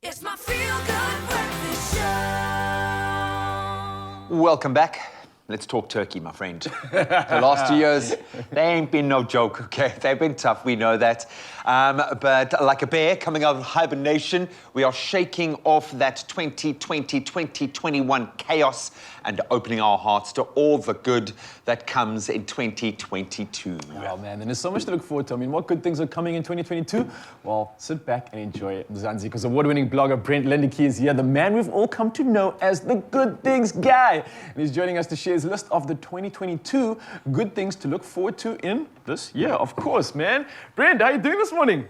It's my feel-good breakfast show. Welcome back. Let's talk turkey, my friend. The last 2 years, they ain't been no joke, okay? They've been tough, we know that. But like a bear coming out of hibernation, we are shaking off that 2020-2021 chaos and opening our hearts to all the good that comes in 2022. Oh man, and there's so much to look forward to. I mean, what good things are coming in 2022? Well, sit back and enjoy it, Mzansi, because award-winning blogger Brent Lindeque is here, the man we've all come to know as the good things guy. And he's joining us to share his list of the 2022 good things to look forward to in this year, of course, man. Brent, how are you doing this morning?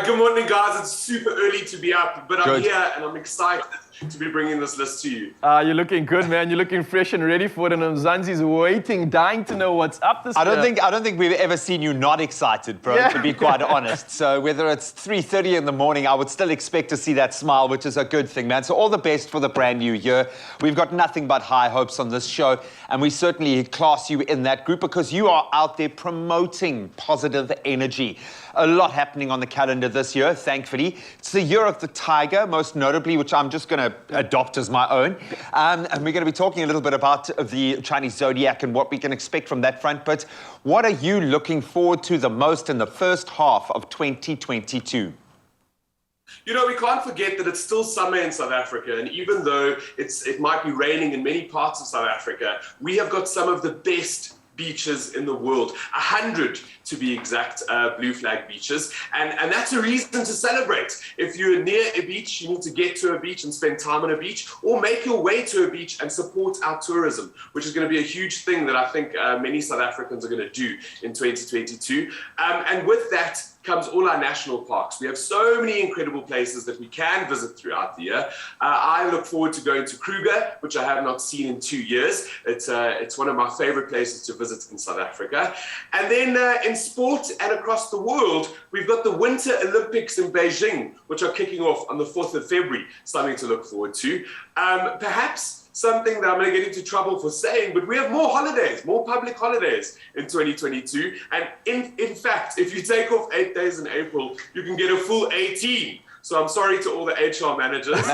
Good morning, guys. It's super early to be up, but I'm Good. here and I'm excited to be bringing this list to you. You're looking good, man. You're looking fresh and ready for it, and Mzansi's waiting, dying to know what's up this year. I don't think we've ever seen you not excited, bro, Yeah. to be quite honest. So whether it's 3:30 in the morning, I would still expect to see that smile, which is a good thing, man. So all the best for the brand new year. We've got nothing but high hopes on this show, and we certainly class you in that group because you are out there promoting positive energy. A lot happening on the calendar this year, thankfully. It's the year of the tiger, most notably, which I'm just going to adopt as my own. And we're going to be talking a little bit about the Chinese zodiac and what we can expect from that front. But what are you looking forward to the most in the first half of 2022? You know, we can't forget that it's still summer in South Africa, and even though it might be raining in many parts of South Africa, we have got some of the best beaches in the world, 100 to be exact, blue flag beaches, and that's a reason to celebrate. If you're near a beach, you need to get to a beach and spend time on a beach, or make your way to a beach and support our tourism, which is going to be a huge thing that I think many South Africans are going to do in 2022. And with that comes all our national parks. We have so many incredible places that we can visit throughout the year. I look forward to going to Kruger, which I have not seen in 2 years. It's one of my favorite places to visit in South Africa. And then in sport and across the world, we've got the Winter Olympics in Beijing, which are kicking off on the 4th of February, something to look forward to. Perhaps something that I'm going to get into trouble for saying, but we have more holidays, more public holidays in 2022. And in fact, if you take off 8 days in April, you can get a full 18. So I'm sorry to all the HR managers.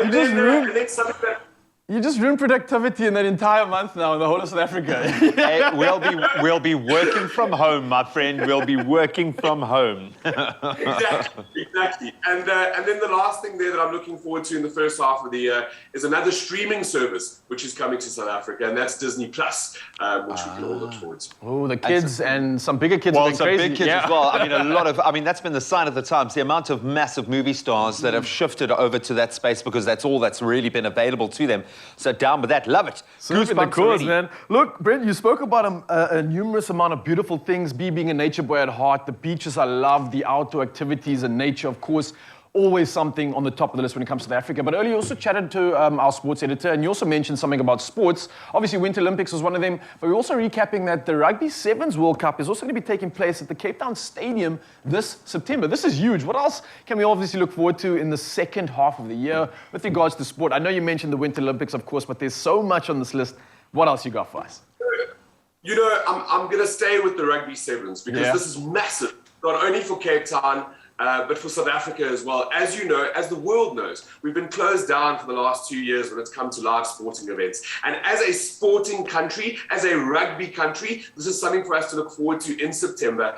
and then something that... You just ruined productivity in that entire month now in the whole of South Africa. Hey, we'll be working from home, my friend. We'll be working from home. Exactly. And then the last thing there that I'm looking forward to in the first half of the year is another streaming service which is coming to South Africa, and that's Disney Plus, which we can all look forward to. Oh, the kids and some bigger kids Well, have been some crazy. big kids as well. I mean, that's been the sign of the times. The amount of massive movie stars that have shifted over to that space because that's all that's really been available to them. So down with that, love it. Goosebumps in the cause, already. man. Look, Brent, you spoke about a numerous amount of beautiful things, being a nature boy at heart, the beaches I love, the outdoor activities and nature, of course, always something on the top of the list when it comes to South Africa. But earlier you also chatted to our sports editor, and you also mentioned something about sports. Obviously, Winter Olympics was one of them, but we're also recapping that the Rugby Sevens World Cup is also going to be taking place at the Cape Town Stadium this September. This is huge. What else can we obviously look forward to in the second half of the year with regards to sport? I know you mentioned the Winter Olympics, of course, but there's so much on this list. What else you got for us? You know, I'm going to stay with the Rugby Sevens because this is massive, not only for Cape Town, but for South Africa as well. As you know, as the world knows, we've been closed down for the last 2 years when it's come to live sporting events. And as a sporting country, as a rugby country, this is something for us to look forward to in September.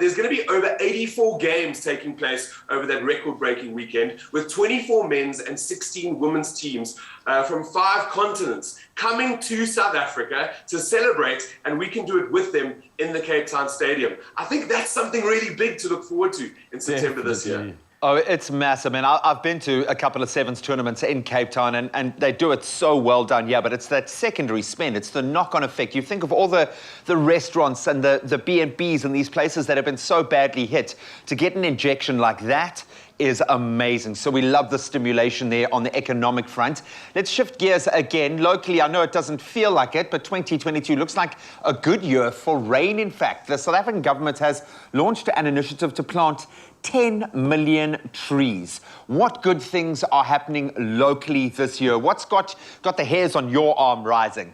There's going to be over 84 games taking place over that record-breaking weekend with 24 men's and 16 women's teams from 5 continents coming to South Africa to celebrate, and we can do it with them in the Cape Town Stadium. I think that's something really big to look forward to in September this year. Oh, it's massive. I mean, I've been to a couple of Sevens tournaments in Cape Town, and they do it so well done, yeah, but it's that secondary spend. It's the knock-on effect. You think of all the restaurants and the B&Bs and these places that have been so badly hit. To get an injection like that is amazing. So we love the stimulation there on the economic front. Let's shift gears again. Locally, I know it doesn't feel like it, but 2022 looks like a good year for rain, in fact. The South African government has launched an initiative to plant 10 million trees. What good things are happening locally this year? What's got the hairs on your arm rising?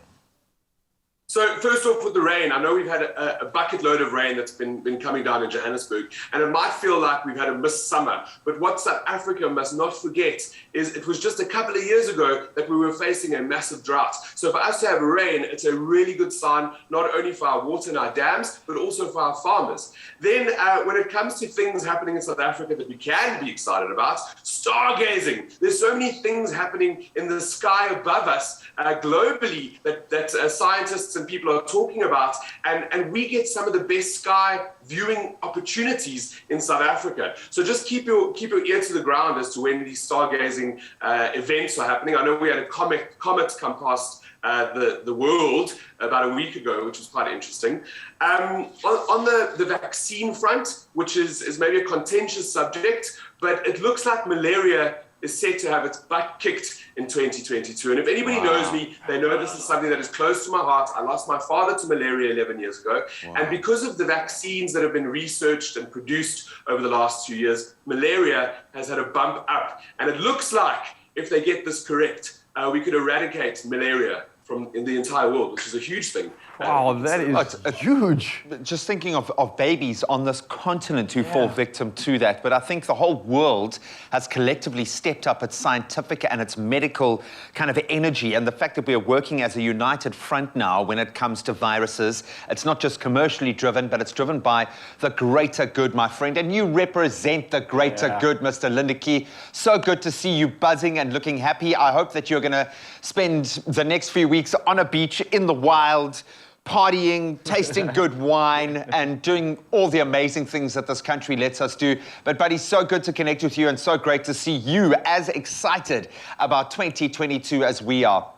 So first off, with the rain, I know we've had a bucket load of rain that's been coming down in Johannesburg, and it might feel like we've had a missed summer. But what South Africa must not forget is it was just a couple of years ago that we were facing a massive drought. So for us to have rain, it's a really good sign, not only for our water and our dams, but also for our farmers. Then when it comes to things happening in South Africa that we can be excited about, stargazing. There's so many things happening in the sky above us globally that scientists and people are talking about, and we get some of the best sky viewing opportunities in South Africa. So just keep your ear to the ground as to when these stargazing events are happening. I know we had a comet come past the world about a week ago, which was quite interesting. On the vaccine front, which is maybe a contentious subject, but it looks like malaria is set to have its butt kicked in 2022. And if anybody knows me, they know this is something that is close to my heart. I lost my father to malaria 11 years ago. And because of the vaccines that have been researched and produced over the last 2 years, malaria has had a bump up. And it looks like, if they get this correct, we could eradicate malaria in the entire world, which is a huge thing. Wow, that is huge. Just thinking of babies on this continent who fall victim to that. But I think the whole world has collectively stepped up its scientific and its medical kind of energy. And the fact that we are working as a united front now when it comes to viruses, it's not just commercially driven, but it's driven by the greater good, my friend. And you represent the greater good, Mr. Lindeque. So good to see you buzzing and looking happy. I hope that you're going to spend the next few weeks on a beach in the wild, partying, tasting good wine, and doing all the amazing things that this country lets us do. But, buddy, so good to connect with you and so great to see you as excited about 2022 as we are.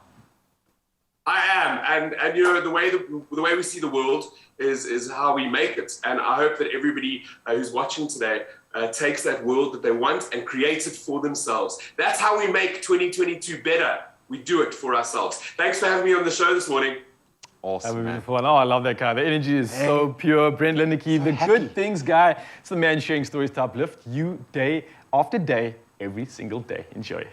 I am, and you know, the way we see the world is how we make it. And I hope that everybody who's watching today takes that world that they want and creates it for themselves. That's how we make 2022 better. We do it for ourselves. Thanks for having me on the show this morning. Awesome, man. Beautiful. Oh, I love that guy. The energy is so pure. Brent Lindeque, the good things guy. It's the man sharing stories to uplift you day after day, every single day. Enjoy.